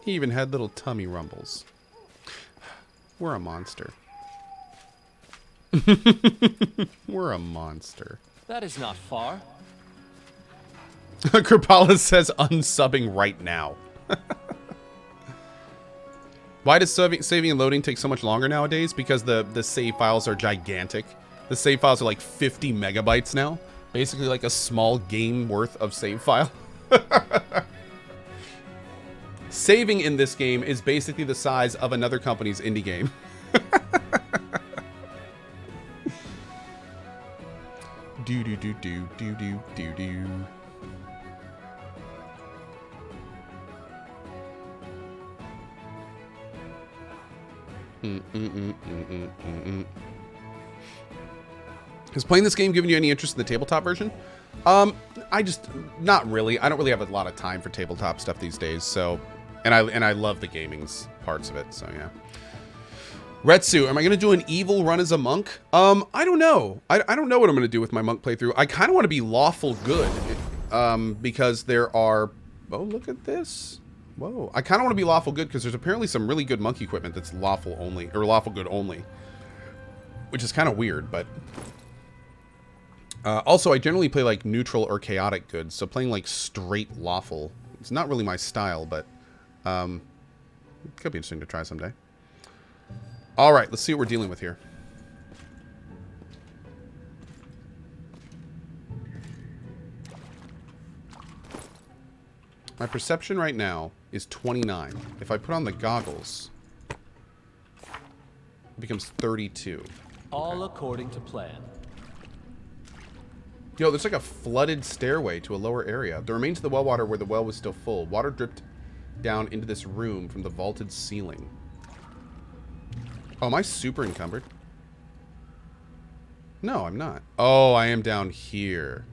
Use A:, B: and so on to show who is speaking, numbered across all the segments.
A: He even had little tummy rumbles. We're a monster. We're a monster.
B: That is not far.
A: Kripala says unsubbing right now. Why does saving and loading take so much longer nowadays? Because the save files are gigantic. The save files are like 50 megabytes now. Basically like a small game worth of save file. Saving in this game is basically the size of another company's indie game. Do do do do do do do do. Has playing this game given you any interest in the tabletop version? Not really. I don't really have a lot of time for tabletop stuff these days. So, and I love the gaming's parts of it. So yeah. Retsu, am I gonna do an evil run as a monk? I don't know. I don't know what I'm gonna do with my monk playthrough. I kind of want to be lawful good, because there are. Oh, look at this. Whoa. I kind of want to be lawful good because there's apparently some really good monk equipment that's lawful only or lawful good only, which is kind of weird, but. Also, I generally play like neutral or chaotic good, so playing like straight lawful, it's not really my style, but it could be interesting to try someday. All right, let's see what we're dealing with here. My perception right now is 29. If I put on the goggles, it becomes 32.
B: All according to plan.
A: Yo, there's like a flooded stairway to a lower area. The remains of the well water where the well was still full. Water dripped down into this room from the vaulted ceiling. Oh, am I super encumbered? No, I'm not. Oh, I am down here.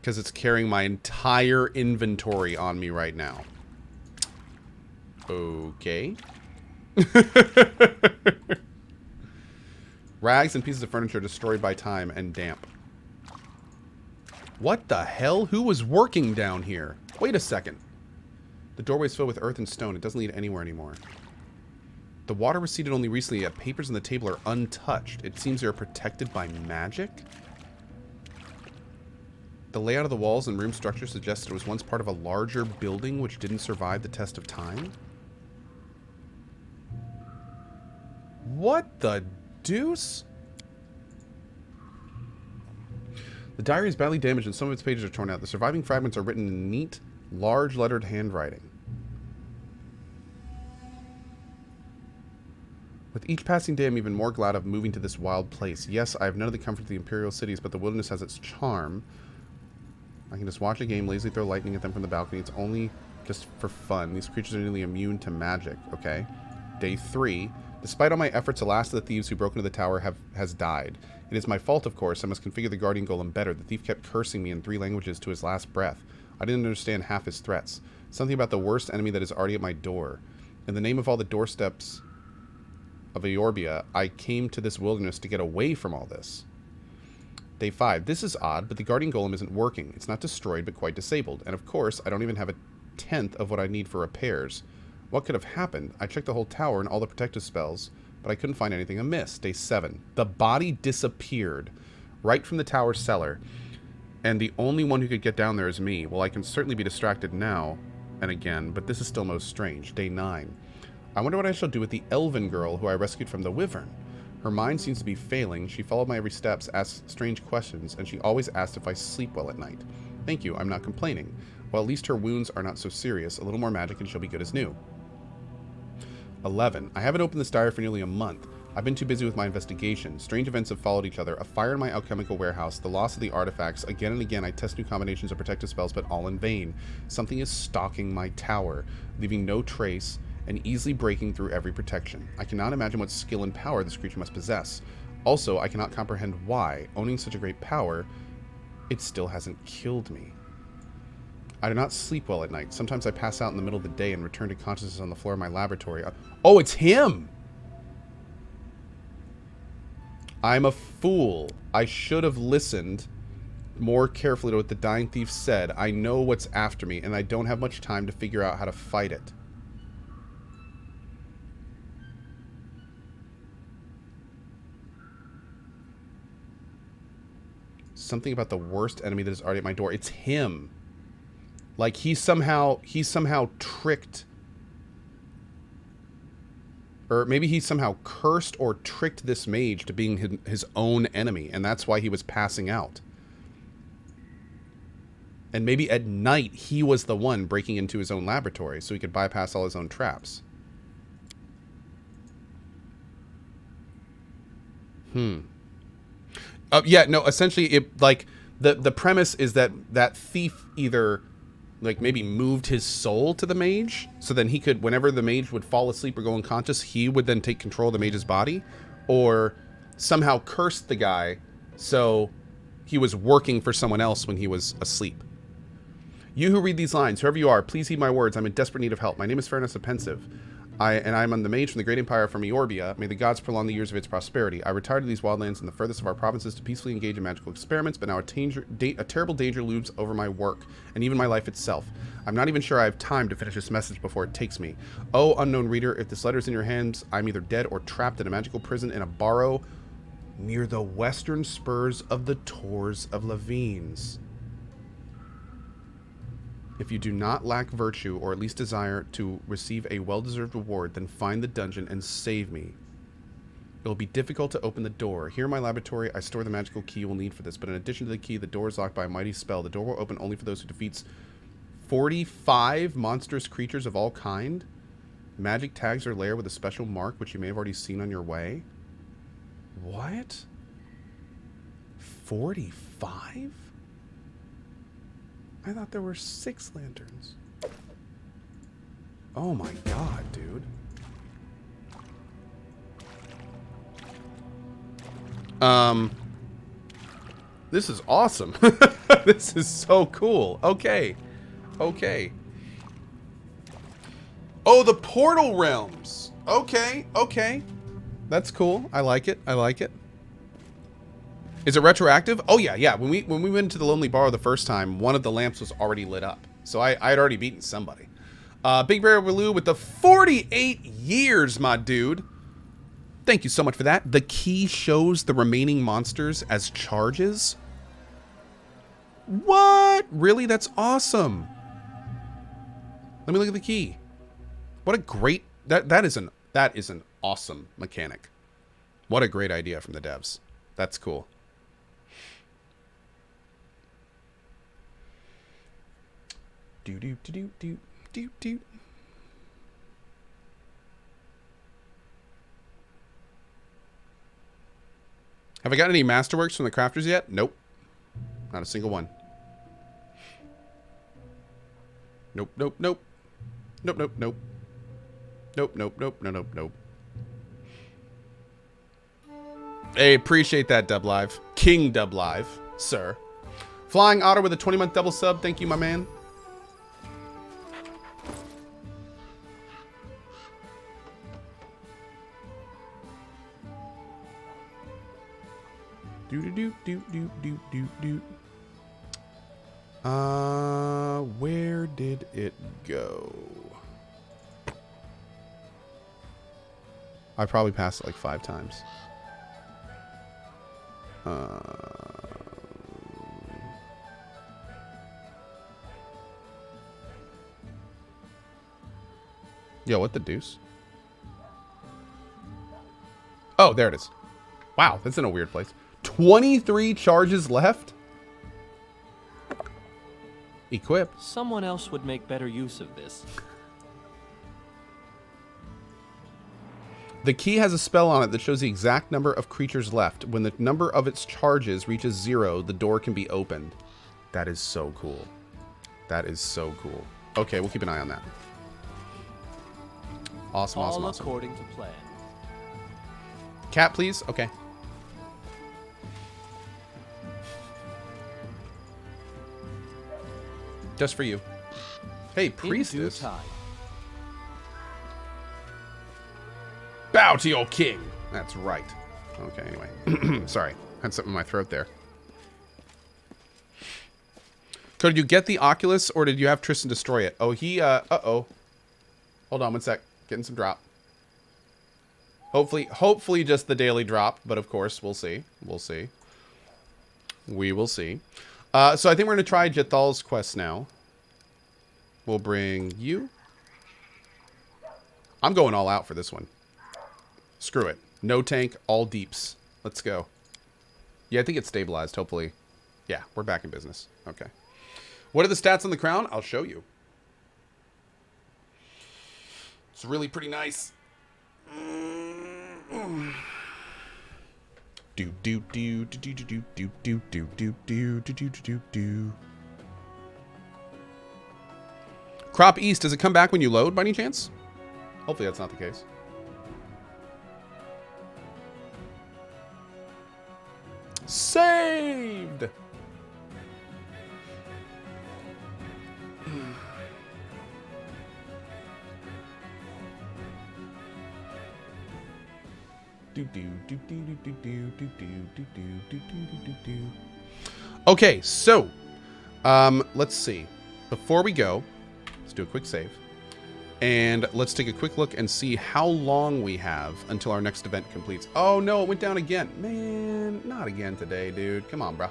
A: Because it's carrying my entire inventory on me right now. Okay. Rags and pieces of furniture destroyed by time and damp. What the hell? Who was working down here? Wait a second. The doorway's filled with earth and stone. It doesn't lead anywhere anymore. The water receded only recently, yet papers on the table are untouched. It seems they are protected by magic? The layout of the walls and room structure suggests it was once part of a larger building which didn't survive the test of time? What the deuce? The diary is badly damaged and some of its pages are torn out. The surviving fragments are written in neat, large lettered handwriting. With each passing day, I'm even more glad of moving to this wild place. Yes, I have none of the comfort of the imperial cities, but the wilderness has its charm. I can just watch a game, lazily throw lightning at them from the balcony. It's only just for fun. These creatures are nearly immune to magic. Okay. Day 3. Despite all my efforts, the last of the thieves who broke into the tower has died. It is my fault, of course. I must configure the guardian golem better. The thief kept cursing me in 3 languages to his last breath. I didn't understand half his threats. Something about the worst enemy that is already at my door. In the name of all the doorsteps of Eorbia, I came to this wilderness to get away from all this. Day 5. This is odd, but the guardian golem isn't working. It's not destroyed, but quite disabled. And of course, I don't even have a tenth of what I need for repairs. What could have happened? I checked the whole tower and all the protective spells, but I couldn't find anything amiss. Day 7. The body disappeared right from the tower cellar, and the only one who could get down there is me. Well, I can certainly be distracted now and again, but this is still most strange. Day 9. I wonder what I shall do with the elven girl who I rescued from the wyvern. Her mind seems to be failing. She followed my every steps, asked strange questions, and she always asked if I sleep well at night. Thank you, I'm not complaining. Well, at least her wounds are not so serious. A little more magic and she'll be good as new. 11. I haven't opened this diary for nearly a month. I've been too busy with my investigation. Strange events have followed each other. A fire in my alchemical warehouse, the loss of the artifacts. Again and again I test new combinations of protective spells, but all in vain. Something is stalking my tower, leaving no trace, and easily breaking through every protection. I cannot imagine what skill and power this creature must possess. Also, I cannot comprehend why, owning such a great power, it still hasn't killed me. I do not sleep well at night. Sometimes I pass out in the middle of the day and return to consciousness on the floor of my laboratory. Oh, it's him! I'm a fool. I should have listened more carefully to what the dying thief said. I know what's after me, and I don't have much time to figure out how to fight it. something about the worst enemy that is already at my door. It's him. Like, he somehow tricked... Or maybe he somehow cursed or tricked this mage to being his own enemy, and that's why he was passing out. And maybe at night, he was the one breaking into his own laboratory, so he could bypass all his own traps. Yeah, no, essentially, the premise is that that thief either... like, maybe moved his soul to the mage, so then he could, whenever the mage would fall asleep or go unconscious, he would then take control of the mage's body, or somehow cursed the guy, so he was working for someone else when he was asleep. You who read these lines, whoever you are, please heed my words. I'm in desperate need of help. My name is Fairness of Pensive. I'm on the mage from the great empire from Eorbia. May the gods prolong the years of its prosperity. I retired to these wildlands in the furthest of our provinces to peacefully engage in magical experiments, but now a terrible danger looms over my work, and even my life itself. I'm not even sure I have time to finish this message before it takes me. Oh, unknown reader, if this letter is in your hands, I'm either dead or trapped in a magical prison in a barrow near the western spurs of the Tors of Lavines. If you do not lack virtue, or at least desire to receive a well-deserved reward, then find the dungeon and save me. It will be difficult to open the door. Here in my laboratory, I store the magical key you will need for this, but in addition to the key, the door is locked by a mighty spell. The door will open only for those who defeats 45 monstrous creatures of all kind. Magic tags are layered with a special mark, which you may have already seen on your way. What? 45? I thought there were 6 lanterns. Oh my god, dude. This is awesome. This is so cool. Okay. Okay. Oh, the portal realms. Okay, okay. That's cool. I like it. I like it. Is it retroactive? Oh yeah, yeah. When we went into the Lonely Barrow the first time, one of the lamps was already lit up. So I had already beaten somebody. Big Bear Waloo with the 48 years, my dude. Thank you so much for that. The key shows the remaining monsters as charges. What? Really? That's awesome. Let me look at the key. What a great... That is an awesome mechanic. What a great idea from the devs. That's cool. Do. Have I got any masterworks from the crafters yet? Nope. Not a single one. Nope, nope, nope. Nope, nope, nope. Nope, nope, nope, no, nope, nope. Hey, appreciate that, Dub Live. King Dub Live, sir. Flying Otter with a 20-month double sub. Thank you, my man. Where did it go? I probably passed it like 5 times. Yo, what the deuce? Oh, there it is. Wow, that's in a weird place. 23 charges left? Equip.
B: Someone else would make better use of this.
A: The key has a spell on it that shows the exact number of creatures left. When the number of its charges reaches 0, the door can be opened. That is so cool. That is so cool. Okay, we'll keep an eye on that. Awesome, awesome,
B: All
A: awesome.
B: according to plan.
A: Cat, please? Okay. Just for you. Hey, priestess.
B: In due time.
A: Bow to your king. That's right. Okay, anyway. Sorry. Had something in my throat there. So did you get the Oculus, or did you have Tristan destroy it? Oh, he, uh-oh. Hold on one sec. Getting some drop. Hopefully just the daily drop, but of course, we'll see. We'll see. We will see. So I think we're going to try Jethal's quest now. We'll bring you. I'm going all out for this one. Screw it. No tank, all deeps. Let's go. Yeah, I think it's stabilized, hopefully. Yeah, we're back in business. Okay. What are the stats on the crown? I'll show you. It's really pretty nice. Do do do do do do do do do do do do do do. Crop East, does it come back when you load by any chance? Hopefully that's not the case. Saved! Okay, so let's see. Before we go, let's do a quick save. And let's take a quick look and see how long we have until our next event completes. Oh no, it went down again. Man, not again today, dude. Come on, bro.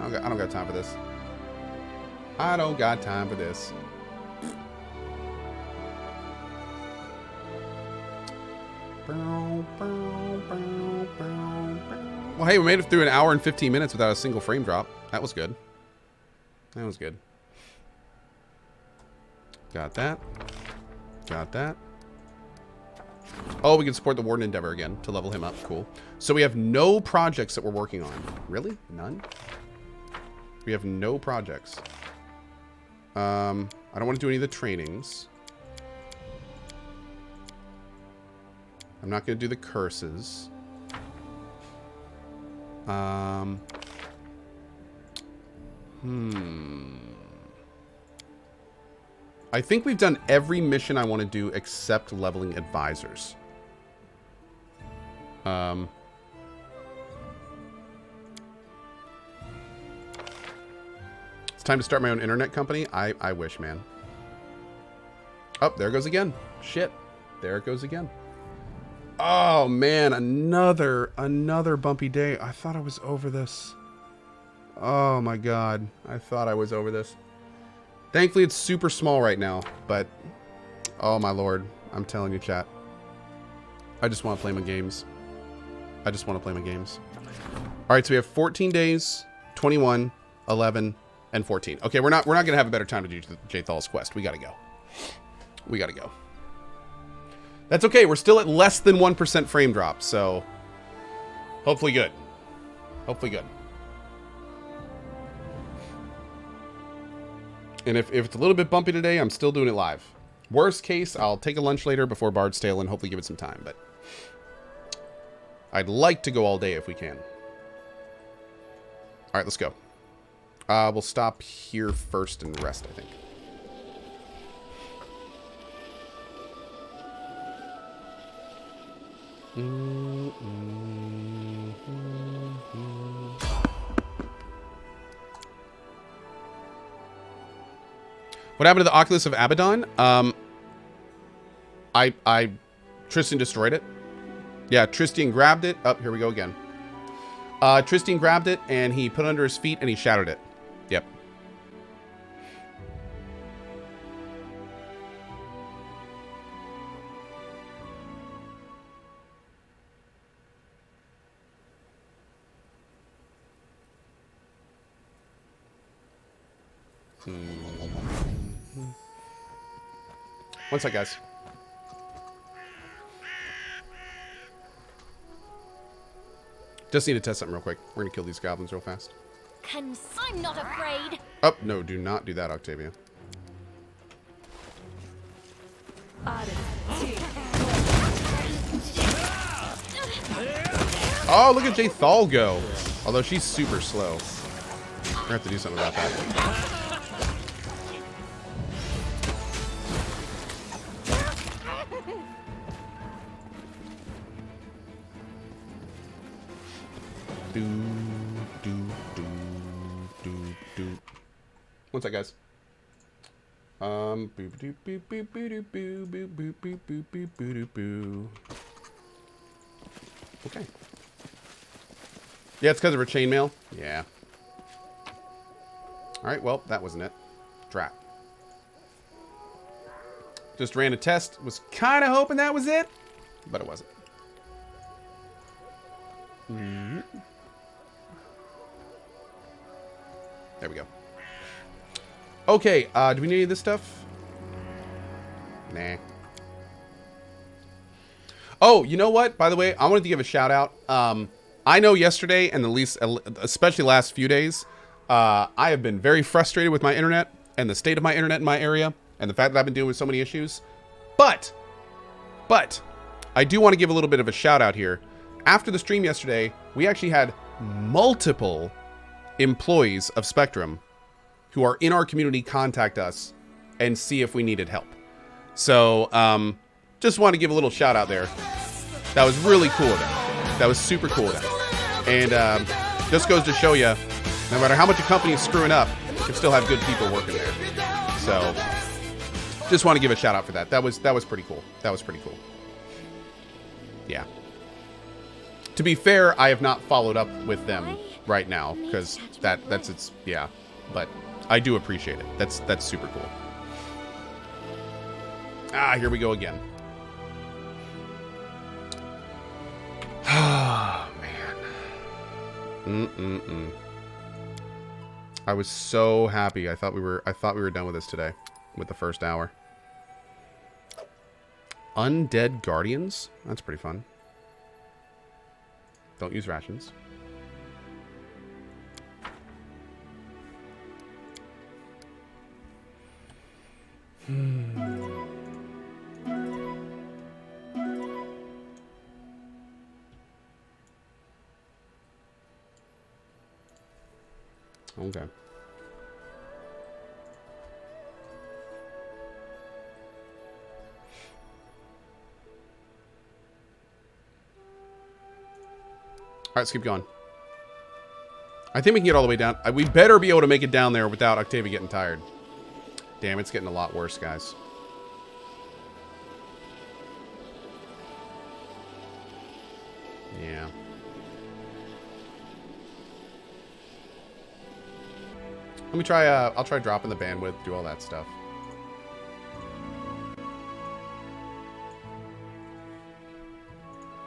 A: I don't got time for this. I don't got time for this. Well, hey, we made it through an hour and 15 minutes without a single frame drop. That was good. That was good. Got that. Got that. Oh, we can support the Warden Endeavor again to level him up. Cool. So we have no projects that we're working on. Really? None? We have no projects. I don't want to do any of the trainings. I'm not going to do the curses. I think we've done every mission I want to do except leveling advisors. It's time to start my own internet company. I wish, man. Oh, there it goes again. Shit. There it goes again. Oh, man. Another bumpy day. I thought I was over this. Oh, my God. I thought I was over this. Thankfully, it's super small right now, but oh my lord, I'm telling you, chat. I just want to play my games. I just want to play my games. All right, so we have 14 days, 21, 11, and 14. Okay, we're not gonna have a better time to do Jethal's quest. We gotta go. We gotta go. That's okay. We're still at less than 1% frame drop, so hopefully good. Hopefully good. And if it's a little bit bumpy today, I'm still doing it live. Worst case, I'll take a lunch later before Bard's Tale and hopefully give it some time. But I'd like to go all day if we can. All right, let's go. We'll stop here first and rest, I think. What happened to the Oculus of Abaddon? Tristan destroyed it. Yeah, Tristan grabbed it. Oh, here we go again. Tristan grabbed it and he put it under his feet and he shattered it. Yep. One sec, guys. Just need to test something real quick. We're gonna kill these goblins real fast.
C: I'm not afraid.
A: Oh, no, do not do that, Octavia. Oh, look at Jethal go. Although she's super slow. We're gonna have to do something about that. One sec, guys. Okay. Yeah, it's because of her chainmail. Yeah. Alright, well, that wasn't it. Drat. Just ran a test. Was kind of hoping that was it, but it wasn't. There we go. Okay, do we need any of this stuff? Nah. Oh, you know what? By the way, I wanted to give a shout out. I know yesterday and especially last few days, I have been very frustrated with my internet and the state of my internet in my area and the fact that I've been dealing with so many issues. But I do want to give a little bit of a shout out here. After the stream yesterday, we actually had multiple employees of Spectrum who are in our community contact us and see if we needed help. So, just want to give a little shout out there. That was really cool of them. That was super cool of them. And just goes to show you, no matter how much a company is screwing up, you can still have good people working there. So, just want to give a shout out for that. That was pretty cool. That was pretty cool. Yeah. To be fair, I have not followed up with them right now because that's its yeah. But I do appreciate it. That's super cool. Ah, here we go again. Oh man. I was so happy. I thought we were done with this today, with the first hour. Undead Guardians? That's pretty fun. Don't use rations. Okay. All right, let's keep going. I think we can get all the way down. We better be able to make it down there without Octavia getting tired. Damn, it's getting a lot worse, guys. Yeah. Let me try, I'll try dropping the bandwidth, do all that stuff.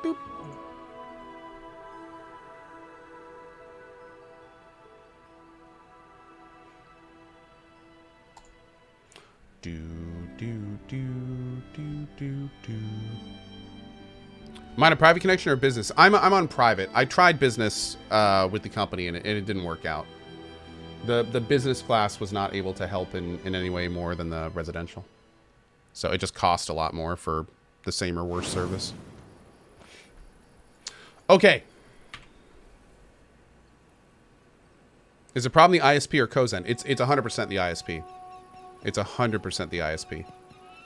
A: Boop. Am I on a private connection or business? I'm on private. I tried business with the company and it didn't work out. The business class was not able to help in any way more than the residential. So it just cost a lot more for the same or worse service. Okay. Is the problem the ISP or Cozen? It's 100% the ISP. It's 100% the ISP.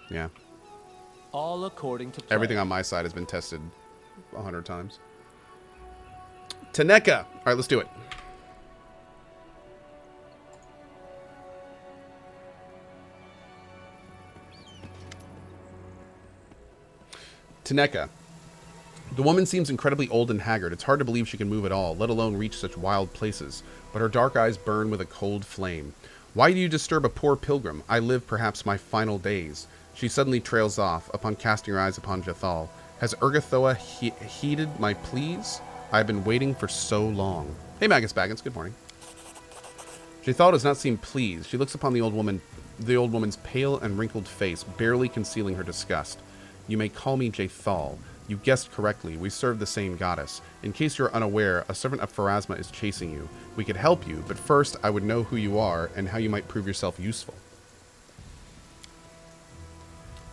A: Yeah.
B: All according to plan.
A: Everything on my side has been tested 100 times. Taneka. All right, let's do it. Taneka. The woman seems incredibly old and haggard. It's hard to believe she can move at all, let alone reach such wild places. But her dark eyes burn with a cold flame. Why do you disturb a poor pilgrim? I live perhaps my final days. She suddenly trails off, upon casting her eyes upon Jethal. Has Urgathoa heeded my pleas? I have been waiting for so long. Hey, Magus Baggins, good morning. Jethal does not seem pleased. She looks upon the old woman's pale and wrinkled face, barely concealing her disgust. You may call me Jethal. You guessed correctly. We serve the same goddess. In case you're unaware, a servant of Pharasma is chasing you. We could help you, but first I would know who you are and how you might prove yourself useful.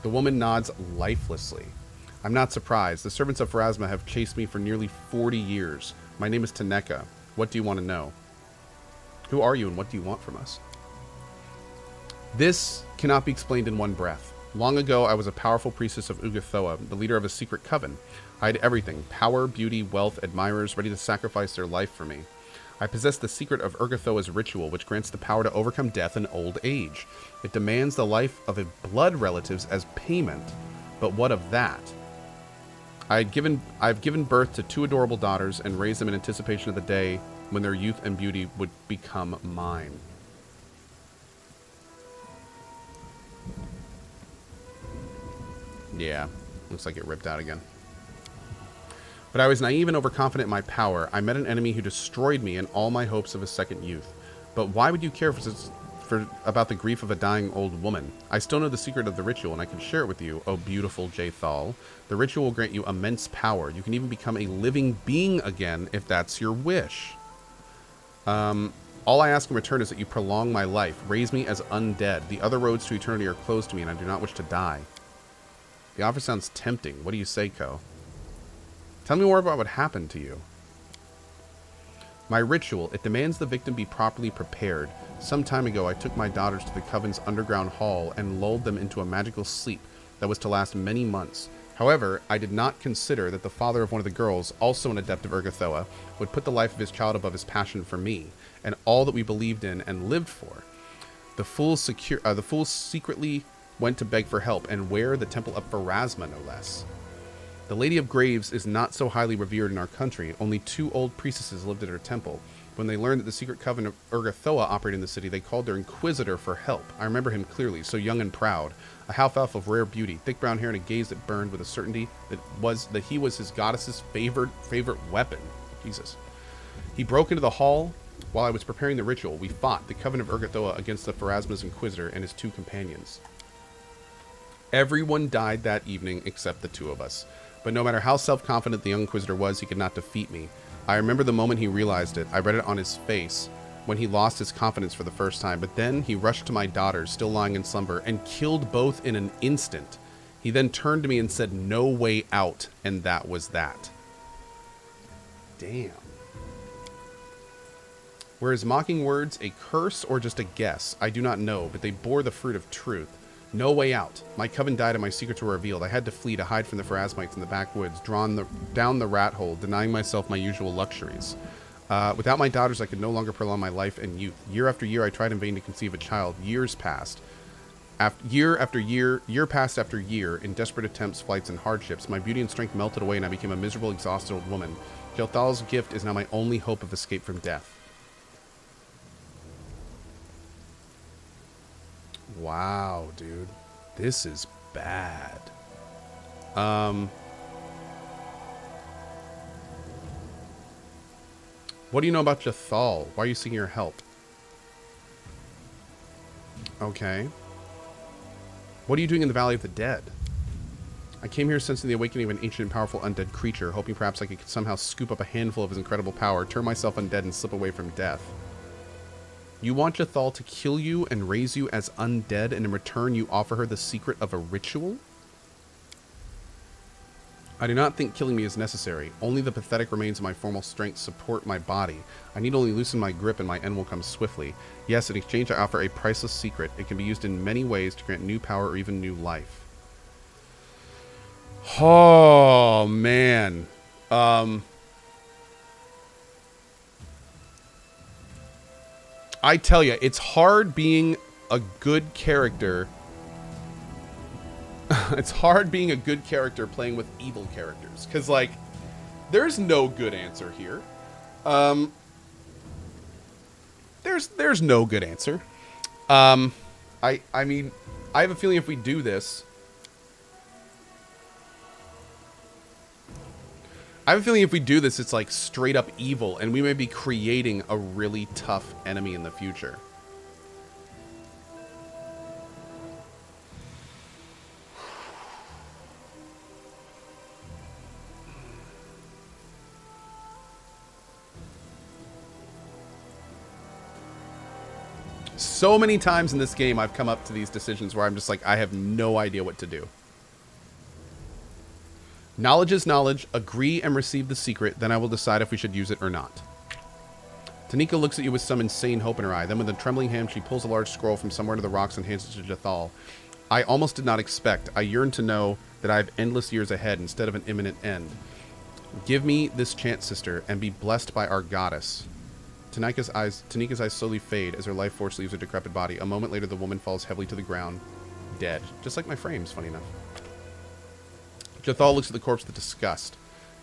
A: The woman nods lifelessly. I'm not surprised. The servants of Pharasma have chased me for nearly 40 years. My name is Taneka. What do you want to know? Who are you and what do you want from us? This cannot be explained in one breath. Long ago, I was a powerful priestess of Urgathoa, the leader of a secret coven. I had everything: power, beauty, wealth, admirers, ready to sacrifice their life for me. I possess the secret of Urgathoa's ritual, which grants the power to overcome death and old age. It demands the life of a blood relatives as payment. But what of that? I've given birth to 2 adorable daughters and raised them in anticipation of the day when their youth and beauty would become mine. Yeah, looks like it ripped out again. But I was naive and overconfident in my power. I met an enemy who destroyed me and all my hopes of a second youth. But why would you care about the grief of a dying old woman? I still know the secret of the ritual, and I can share it with you, oh beautiful Jathal. The ritual will grant you immense power. You can even become a living being again if that's your wish. All I ask in return is that you prolong my life, raise me as undead. The other roads to eternity are closed to me, and I do not wish to die. The offer sounds tempting. What do you say, Ko? Tell me more about what happened to you. My ritual, it demands the victim be properly prepared. Some time ago, I took my daughters to the Coven's underground hall and lulled them into a magical sleep that was to last many months. However, I did not consider that the father of one of the girls, also an adept of Urgathoa, would put the life of his child above his passion for me, and all that we believed in and lived for. The fool secretly went to beg for help, and where the temple of Pharasma, no less. The Lady of Graves is not so highly revered in our country. Only 2 old priestesses lived at her temple. When they learned that the secret coven of Urgathoa operated in the city, they called their Inquisitor for help. I remember him clearly, so young and proud. A half-elf of rare beauty, thick brown hair and a gaze that burned with a certainty that he was his goddess's favorite weapon. Jesus. He broke into the hall while I was preparing the ritual. We fought, the coven of Urgathoa, against the Pharasma's Inquisitor and his 2 companions. Everyone died that evening except the 2 of us. But no matter how self-confident the young Inquisitor was, he could not defeat me. I remember the moment he realized it. I read it on his face when he lost his confidence for the first time. But then he rushed to my daughters, still lying in slumber, and killed both in an instant. He then turned to me and said, "No way out," and that was that. Damn. Were his mocking words a curse or just a guess? I do not know, but they bore the fruit of truth. No way out. My coven died and my secrets were revealed. I had to flee to hide from the Pharasmites in the backwoods, down the rat hole, denying myself my usual luxuries. Without my daughters, I could no longer prolong my life and youth. Year after year, I tried in vain to conceive a child. Years passed. Year after year, year passed after year, in desperate attempts, flights, and hardships. My beauty and strength melted away, and I became a miserable, exhausted old woman. Jelthal's gift is now my only hope of escape from death. Wow, dude. This is bad. What do you know about Jathal? Why are you seeking her help? Okay. What are you doing in the Valley of the Dead? I came here sensing the awakening of an ancient and powerful undead creature, hoping perhaps I could somehow scoop up a handful of his incredible power, turn myself undead, and slip away from death. You want Jathal to kill you and raise you as undead, and in return you offer her the secret of a ritual? I do not think killing me is necessary. Only the pathetic remains of my formal strength support my body. I need only loosen my grip and my end will come swiftly. Yes, in exchange I offer a priceless secret. It can be used in many ways to grant new power or even new life. Oh, man. I tell you, it's hard being a good character. It's hard being a good character playing with evil characters. Because, like, there's no good answer here. There's no good answer. I mean, I have a feeling if we do this... it's like straight up evil, and we may be creating a really tough enemy in the future. So many times in this game, I've come up to these decisions where I'm just like, I have no idea what to do. Knowledge is knowledge. Agree and receive the secret. Then I will decide if we should use it or not. Tanika looks at you with some insane hope in her eye. Then with a trembling hand, she pulls a large scroll from somewhere into the rocks and hands it to Jathal. I almost did not expect. I yearn to know that I have endless years ahead instead of an imminent end. Give me this chance, sister, and be blessed by our goddess. Tanika's eyes slowly fade as her life force leaves her decrepit body. A moment later, the woman falls heavily to the ground, dead. Just like my frames, funny enough. Jathal looks at the corpse with disgust.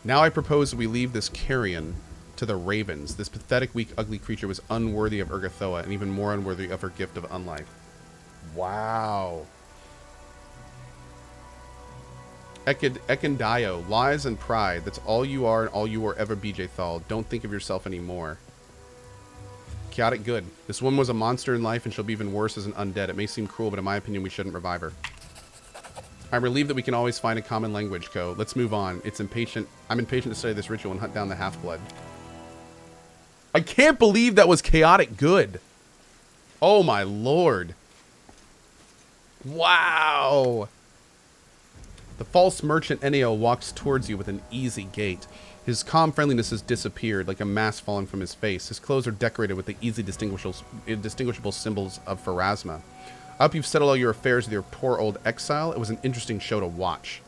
A: Now I propose that we leave this carrion to the ravens. This pathetic, weak, ugly creature was unworthy of Urgathoa, and even more unworthy of her gift of unlife. Wow. Ekendio, lies and pride. That's all you are and all you will ever be, Jathal. Don't think of yourself anymore. Chaotic good. This woman was a monster in life, and she'll be even worse as an undead. It may seem cruel, but in my opinion, we shouldn't revive her. I'm relieved that we can always find a common language, Ko. Let's move on. I'm impatient to study this ritual and hunt down the half-blood. I can't believe that was chaotic good. Oh my lord. Wow. The false merchant Eneo walks towards you with an easy gait. His calm friendliness has disappeared, like a mask falling from his face. His clothes are decorated with the easily distinguishable symbols of Pharasma. I hope you've settled all your affairs with your poor old exile. It was an interesting show to watch.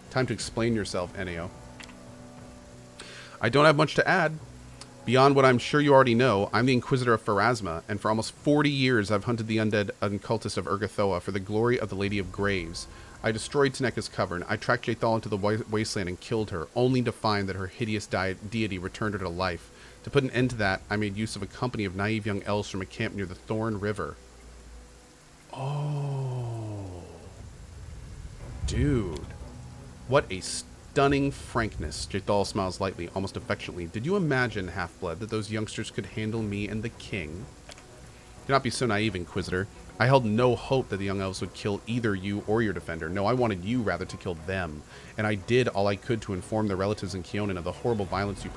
A: Time to explain yourself, Eneo. I don't have much to add. Beyond what I'm sure you already know, I'm the Inquisitor of Pharasma, and for almost 40 years I've hunted the undead and cultists of Urgathoa for the glory of the Lady of Graves. I destroyed Taneka's cavern. I tracked Jathal into the wasteland and killed her, only to find that her hideous deity returned her to life. To put an end to that, I made use of a company of naive young elves from a camp near the Thorn River. Oh. Dude. What a stunning frankness. Jathal smiles lightly, almost affectionately. Did you imagine, Half-Blood, that those youngsters could handle me and the king? Do not be so naive, Inquisitor. I held no hope that the young elves would kill either you or your defender. No, I wanted you, rather, to kill them. And I did all I could to inform their relatives in Keonan of the horrible violence you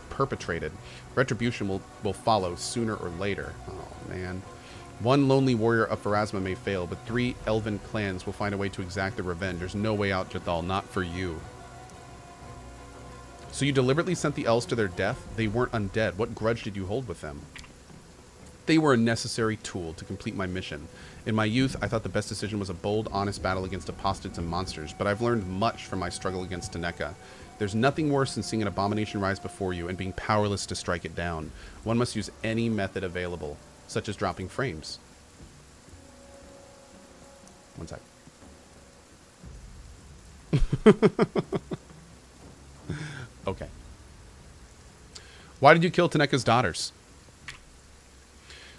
A: perpetrated. Retribution will follow sooner or later. Oh, man. One lonely warrior of Pharasma may fail, but 3 elven clans will find a way to exact their revenge. There's no way out, Jathal, not for you. So you deliberately sent the elves to their death? They weren't undead. What grudge did you hold with them? They were a necessary tool to complete my mission. In my youth, I thought the best decision was a bold, honest battle against apostates and monsters, but I've learned much from my struggle against Taneka. There's nothing worse than seeing an abomination rise before you and being powerless to strike it down. One must use any method available, such as dropping frames. One sec. Okay. Why did you kill Taneka's daughters?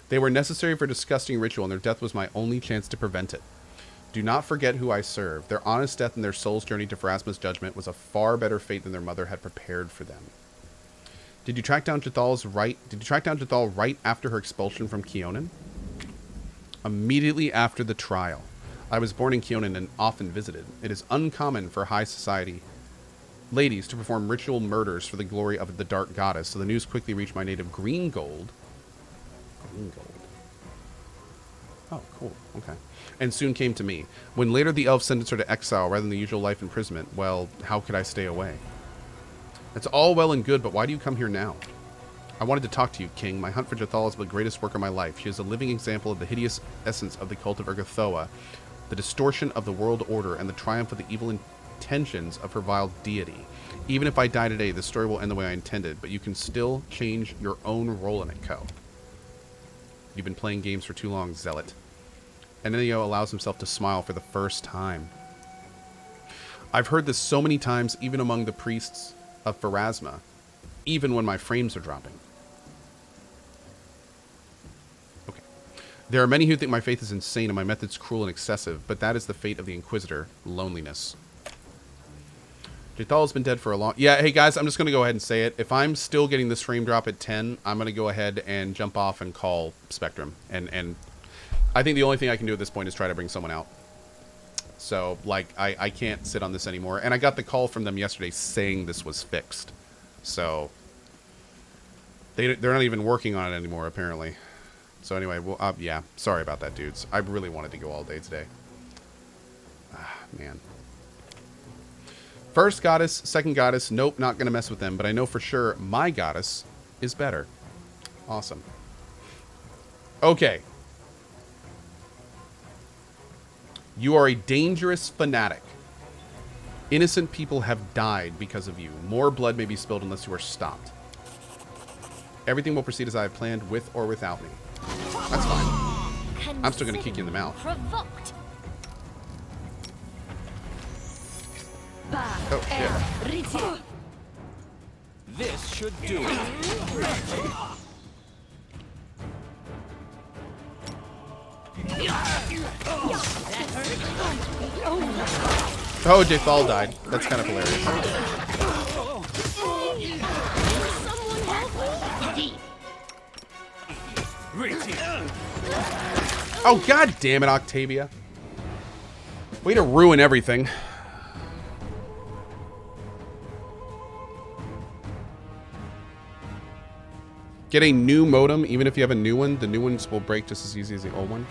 A: They were necessary for a disgusting ritual, and their death was my only chance to prevent it. Do not forget who I serve. Their honest death and their soul's journey to Pharasma's judgment was a far better fate than their mother had prepared for them. Did you track down Jathal right after her expulsion from Keonan? Immediately after the trial. I was born in Keonan and often visited. It is uncommon for high society ladies to perform ritual murders for the glory of the Dark Goddess, so the news quickly reached my native Greengold. Oh, cool. Okay. And soon came to me. When later the elves sentenced her to exile rather than the usual life imprisonment, well, how could I stay away? It's all well and good, but why do you come here now? I wanted to talk to you, King. My hunt for Jathal is the greatest work of my life. She is a living example of the hideous essence of the cult of Urgathoa, the distortion of the world order, and the triumph of the evil intentions of her vile deity. Even if I die today, the story will end the way I intended, but you can still change your own role in it, Ko. You've been playing games for too long, Zealot. Eneo allows himself to smile for the first time. I've heard this so many times, even among the priests of Pharasma, even when my frames are dropping. Okay. There are many who think my faith is insane and my methods cruel and excessive, but that is the fate of the Inquisitor, loneliness. Jathal's been dead for a long... Yeah, hey guys, I'm just going to go ahead and say it. If I'm still getting this frame drop at 10, I'm going to go ahead and jump off and call Spectrum. And I think the only thing I can do at this point is try to bring someone out. So, like, I can't sit on this anymore. And I got the call from them yesterday saying this was fixed. So, they're not even working on it anymore, apparently. So anyway, well, yeah, sorry about that, dudes. I really wanted to go all day today. Ah, man. First goddess, second goddess, nope, not going to mess with them. But I know for sure my goddess is better. Awesome. Okay. You are a dangerous fanatic. Innocent people have died because of you. More blood may be spilled unless you are stopped. Everything will proceed as I have planned, with or without me. That's fine. I'm still going to kick you in the mouth.
C: Provoked. Bah.
A: Oh, shit.
B: This should do it.
A: Oh, Jethal died. That's kind of hilarious. Oh, god damn it, Octavia. Way to ruin everything. Get a new modem, even if you have a new one. The new ones will break just as easy as the old one.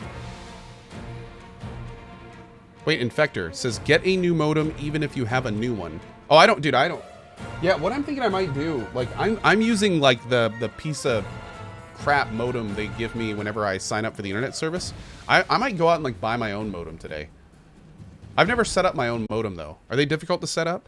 A: Wait, Infector says get a new modem even if you have a new one. Oh, I don't, dude, I don't. Yeah, what I'm thinking I might do, like, I'm using like the piece of crap modem they give me whenever I sign up for the internet service. I might go out and like buy my own modem today. I've never set up my own modem though. Are they difficult to set up?